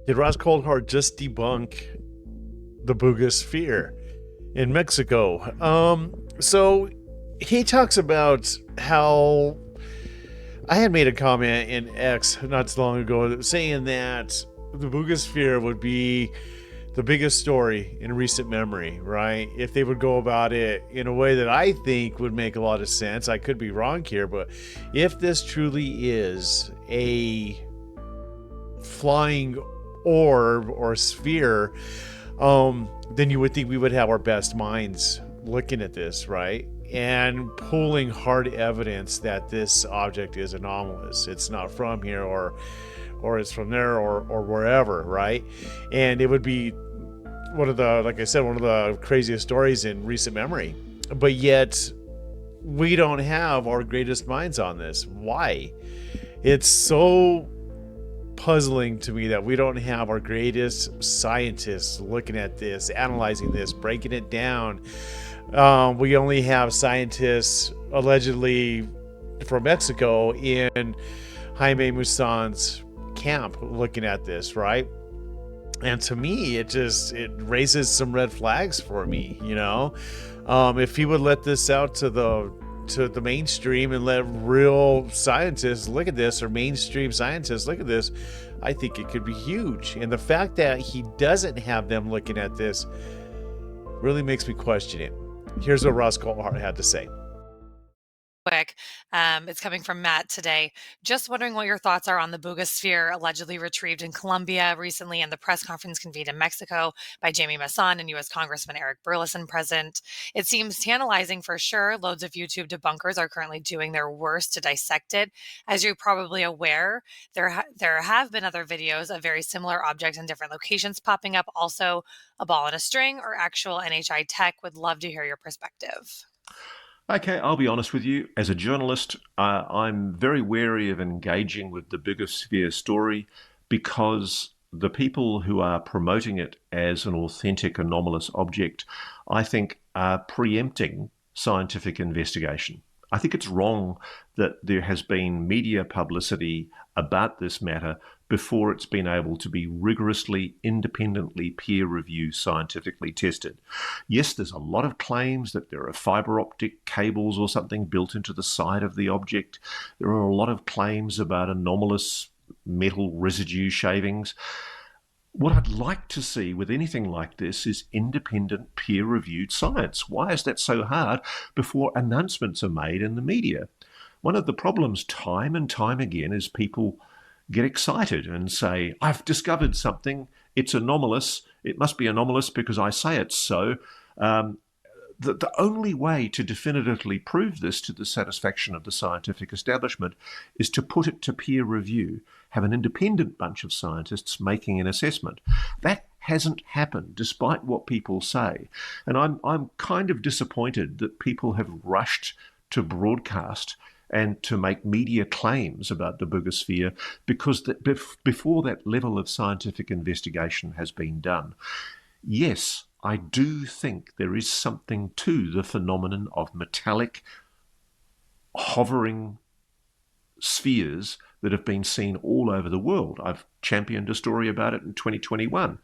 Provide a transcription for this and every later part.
Did Ross Coulthart just debunk the Buga Sphere in Mexico? So he talks about how I had made a comment in X not too long ago saying that the Buga Sphere would be the biggest story in recent memory, right? If they would go about it in a way that I think would make a lot of sense. I could be wrong here, but if this truly is a flying orb or sphere, then you would think we would have our best minds looking at this, right? And pulling hard evidence that this object is anomalous. It's not from here, or it's from there, or wherever, right? And it would be one of the, like I said, one of the craziest stories in recent memory. But yet we don't have our greatest minds on this. Why? It's so puzzling to me that we don't have our greatest scientists looking at this, analyzing this, breaking it down. We only have scientists allegedly from Mexico in Jaime Maussan's camp looking at this, right? And to me, it raises some red flags for me, you know. If he would let this out to the mainstream and let real scientists look at this, or mainstream scientists look at this, I think it could be huge. And the fact that he doesn't have them looking at this really makes me question it. Here's what Ross Coulthart had to say. Quick. It's coming from Matt today. Just wondering what your thoughts are on the Buga Sphere allegedly retrieved in Colombia recently, and the press conference convened in Mexico by Jaime Maussan and U.S. Congressman Eric Burlison present. It seems tantalizing for sure. Loads of YouTube debunkers are currently doing their worst to dissect it. As you're probably aware, there have been other videos of very similar objects in different locations popping up. Also, a ball and a string or actual NHI tech. Would love to hear your perspective. Okay, I'll be honest with you. As a journalist, I'm very wary of engaging with the Buga Sphere story because the people who are promoting it as an authentic anomalous object, I think, are preempting scientific investigation. I think it's wrong that there has been media publicity about this matter before it's been able to be rigorously, independently peer-reviewed, scientifically tested. Yes, there's a lot of claims that there are fiber optic cables or something built into the side of the object. There are a lot of claims about anomalous metal residue shavings. What I'd like to see with anything like this is independent peer-reviewed science. Why is that so hard before announcements are made in the media? One of the problems time and time again is people get excited and say, I've discovered something, it's anomalous, it must be anomalous because I say it's so. The only way to definitively prove this to the satisfaction of the scientific establishment is to put it to peer review, have an independent bunch of scientists making an assessment. That hasn't happened, despite what people say. And I'm kind of disappointed that people have rushed to broadcast and to make media claims about the Buga Sphere because before that level of scientific investigation has been done. Yes, I do think there is something to the phenomenon of metallic hovering spheres that have been seen all over the world. I've championed a story about it in 2021.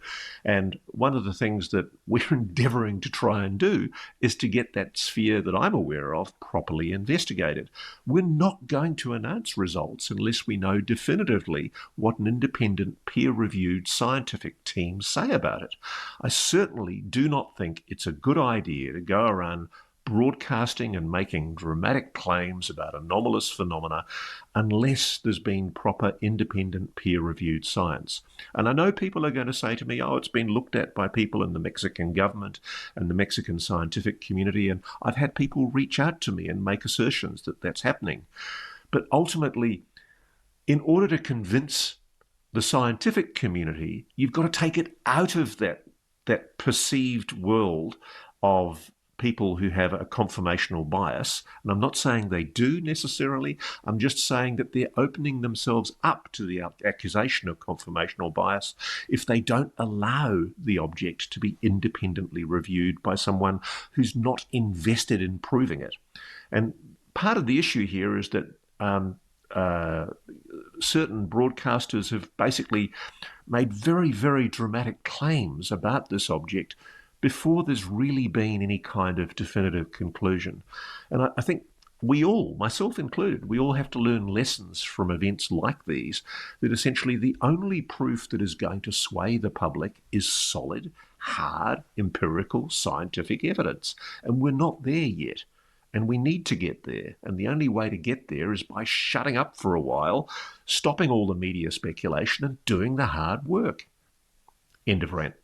And one of the things that we're endeavouring to try and do is to get that sphere that I'm aware of properly investigated. We're not going to announce results unless we know definitively what an independent, peer-reviewed scientific team say about it. I certainly do not think it's a good idea to go around broadcasting and making dramatic claims about anomalous phenomena unless there's been proper independent peer-reviewed science. And I know people are going to say to me, oh, it's been looked at by people in the Mexican government and the Mexican scientific community, and I've had people reach out to me and make assertions that that's happening. But ultimately, in order to convince the scientific community, you've got to take it out of that perceived world of people who have a confirmational bias. And I'm not saying they do necessarily. I'm just saying that they're opening themselves up to the accusation of confirmational bias if they don't allow the object to be independently reviewed by someone who's not invested in proving it. And part of the issue here is that certain broadcasters have basically made very, very dramatic claims about this object before there's really been any kind of definitive conclusion. And I think we all, myself included, we all have to learn lessons from events like these, that essentially the only proof that is going to sway the public is solid, hard, empirical, scientific evidence. And we're not there yet. And we need to get there. And the only way to get there is by shutting up for a while, stopping all the media speculation, and doing the hard work. End of rant.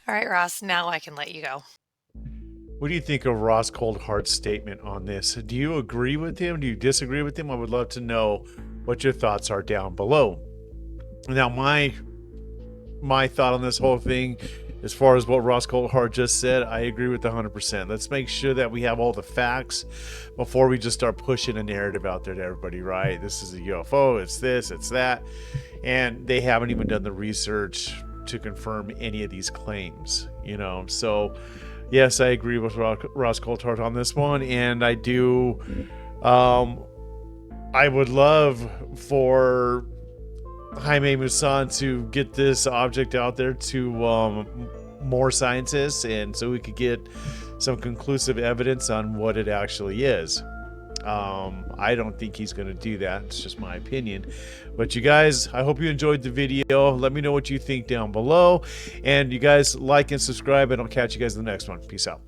All right, Ross, now I can let you go. What do you think of Ross Coulthart's statement on this? Do you agree with him? Do you disagree with him? I would love to know what your thoughts are down below. Now, my thought on this whole thing, as far as what Ross Coulthart just said, I agree with 100%. Let's make sure that we have all the facts before we just start pushing a narrative out there to everybody, right? This is a UFO, it's this, it's that. And they haven't even done the research to confirm any of these claims, So, yes, I agree with Ross Coulthart on this one. And I do, I would love for Jaime Maussan to get this object out there to more scientists, and so we could get some conclusive evidence on what it actually is. I don't think he's going to do that. It's just my opinion. But you guys, I hope you enjoyed the video. Let me know what you think down below. And you guys like and subscribe, and I'll catch you guys in the next one. Peace out.